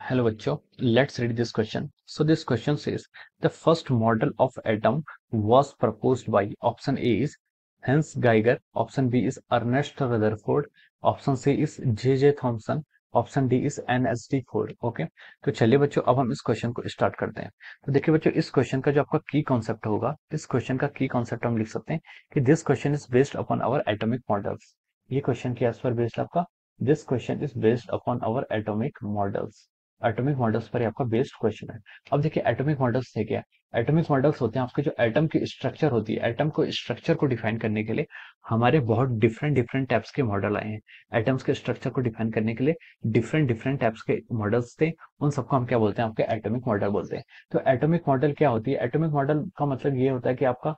Hello बच्चों, let's read this question. So this question says the first model of atom was proposed by option A is Hans Geiger, option B is Ernest Rutherford, option C is J.J. Thomson, option D is NSD 4। Okay, तो चलिए बच्चों अब हम इस question को start करते हैं। तो देखिए बच्चों, इस क्वेश्चन का जो आपका की कॉन्सेप्ट होगा, इस क्वेश्चन का की कॉन्सेप्ट हम लिख सकते हैं कि this question is based upon our atomic models. ये क्वेश्चन किस पर बेस्ड आपका? This question is based upon our atomic models. Atomic models पर ही आपका बेस्ड क्वेश्चन है। अब देखिए एटॉमिक मॉडल्स थे क्या? एटॉमिक मॉडल्स होते हैं आपके जो एटम की स्ट्रक्चर होती है, एटम को स्ट्रक्चर को डिफाइन करने के लिए हमारे बहुत डिफरेंट डिफरेंट टाइप्स के मॉडल आए हैं। एटम्स के स्ट्रक्चर को डिफाइन करने के लिए डिफरेंट डिफरेंट टाइप्स के मॉडल्स थे, उन सबको हम क्या बोलते हैं? आपके एटॉमिक मॉडल बोलते हैं। तो एटॉमिक मॉडल क्या होती है? एटॉमिक मॉडल का मतलब ये होता है कि आपका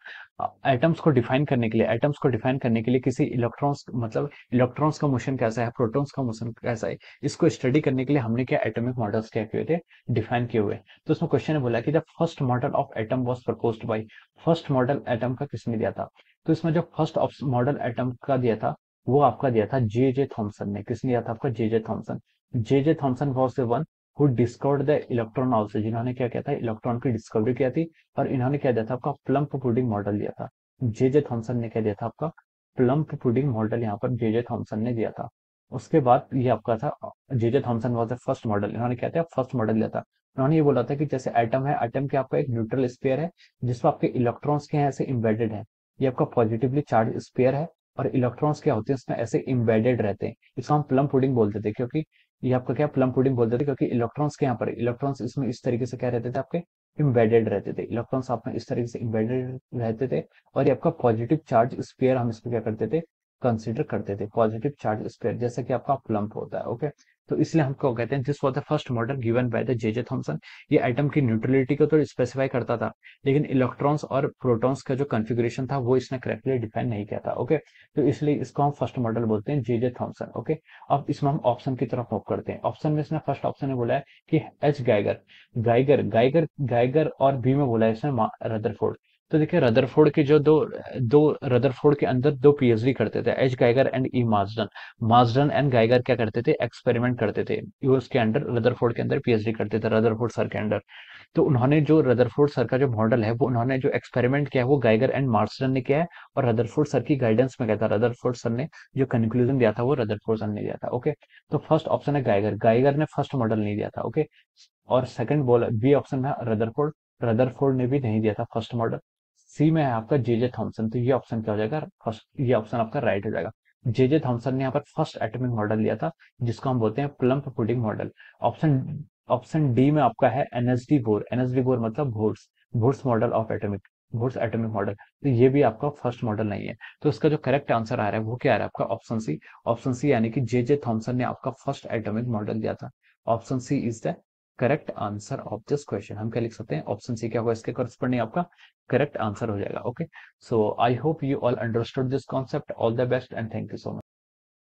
एटम्स को डिफाइन करने के लिए, एटम्स को डिफाइन करने के लिए किसी इलेक्ट्रॉन्स मतलब इलेक्ट्रॉन्स का मोशन कैसा है, प्रोटॉन्स का मोशन कैसा है, इसको स्टडी करने के लिए हमने क्या एटॉमिक मॉडल्स क्या किए थे? डिफाइन किए हुए। तो उसमें क्वेश्चन ने बोला कि the first model of atom was proposed by, first model atom का किसने दिया था? तो इसमें जो फर्स्ट मॉडल एटम का दिया था वो आपका दिया था जे जे थॉमसन ने। किसने दिया था? आपका J J Thomson. J J Thomson was the one who discovered the electron also, जिन्होंने क्या किया था? इलेक्ट्रॉन की डिस्कवरी किया थी। और इन्होंने क्या दिया था? आपका प्लम्प पुडिंग मॉडल दिया था। जे जे थॉमसन ने क्या दिया था? आपका प्लम्प पुडिंग मॉडल यहाँ पर जे जे थॉमसन ने दिया था। उसके बाद ये आपका था J J Thomson was the first model. इन्होंने क्या था? फर्स्ट मॉडल दिया था। उन्होंने ये बोला था कि जैसे एटम है, एटम के आपका एक न्यूट्रल स्फीयर है जिसमें आपके इलेक्ट्रॉन्स के हैं ऐसे इम्बेडेड है। ये आपका पॉजिटिवली चार्ज स्फीयर है और इलेक्ट्रॉन्स क्या होते हैं इसमें ऐसे इम्बेडेड रहते हैं। इसको हम प्लम पुडिंग बोलते थे, क्योंकि ये आपका क्या प्लम पुडिंग बोलते थे, क्योंकि इलेक्ट्रॉन्स के यहाँ पर इलेक्ट्रॉन्स इसमें इस तरीके से क्या रहते थे? आपके इम्बेडेड रहते थे। इलेक्ट्रॉन्स आप में इस तरीके से इम्बेडेड रहते थे। और ये आपका पॉजिटिव चार्ज स्फीयर हम इसको क्या करते थे? कंसिडर करते थे पॉजिटिव चार्ज स्फीयर, जैसे कि आपका प्लम्प होता है। ओके, तो इसलिए हमको कहते हैं this was the first model given by the J J Thompson. ये एटम की न्यूट्रलिटी को तो स्पेसिफाई करता था, लेकिन इलेक्ट्रॉन्स और प्रोटॉन्स का जो कॉन्फ़िगरेशन था वो इसने करेक्टली डिफाइन नहीं किया था। ओके, तो इसलिए इसको हम फर्स्ट मॉडल बोलते हैं, जे जे थॉमसन। ओके, अब इसमें हम ऑप्शन की तरफ मूव करते हैं। ऑप्शन में इसने फर्स्ट ऑप्शन में बोला है कि एच गाइगर, गाइगर और बी में बोला है इसने रदरफोर्ड। तो देखिए रदरफोर्ड के जो दो दो रदरफोर्ड के अंदर दो पीएचडी करते थे, H Geiger and E Marsden. Marsden and Geiger क्या करते थे? एक्सपेरिमेंट करते थे यूएस के अंडर, रदरफोर्ड के अंदर पीएचडी करते थे, रदरफोर्ड सर के अंडर। तो उन्होंने जो रदरफोर्ड सर का जो मॉडल है वो उन्होंने जो एक्सपेरिमेंट किया है वो गाइगर एंड मार्सडन ने किया है, और रदरफोर्ड सर की गाइडेंस में क्या था? रदरफोर्ड सर ने जो कंक्लूजन दिया था वो रदरफोर्ड सर ने दिया था। ओके, तो फर्स्ट ऑप्शन है गाइगर, गाइगर ने फर्स्ट मॉडल नहीं दिया था। ओके, और सेकंड बोला बी ऑप्शन में रदरफोर्ड, रदरफोर्ड ने भी नहीं दिया था फर्स्ट मॉडल। सी में है आपका जे जे थॉमसन, तो ये ऑप्शन क्या हो जाएगा? फर्स्ट, ये ऑप्शन आपका राइट हो जाएगा। जे जे थॉमसन ने यहाँ पर फर्स्ट एटॉमिक मॉडल लिया था जिसको हम बोलते हैं plump pudding model. Option option D में आपका है एनएसडी बोर। एनएसडी बोर मतलब verse, verse model of atomic, verse atomic model. तो ये भी आपका फर्स्ट मॉडल नहीं है। तो इसका जो करेक्ट आंसर आ रहा है वो क्या आ रहा है? आपका ऑप्शन सी। ऑप्शन सी यानी कि जे जे थॉमसन ने आपका फर्स्ट एटॉमिक मॉडल दिया था। Option C is the correct answer of this question. हम क्या लिख सकते हैं? ऑप्शन सी क्या होगा? इसके करस्पॉन्डिंग आपका करेक्ट आंसर हो जाएगा। Okay, so I hope you all understood this concept. All the best and thank you so much.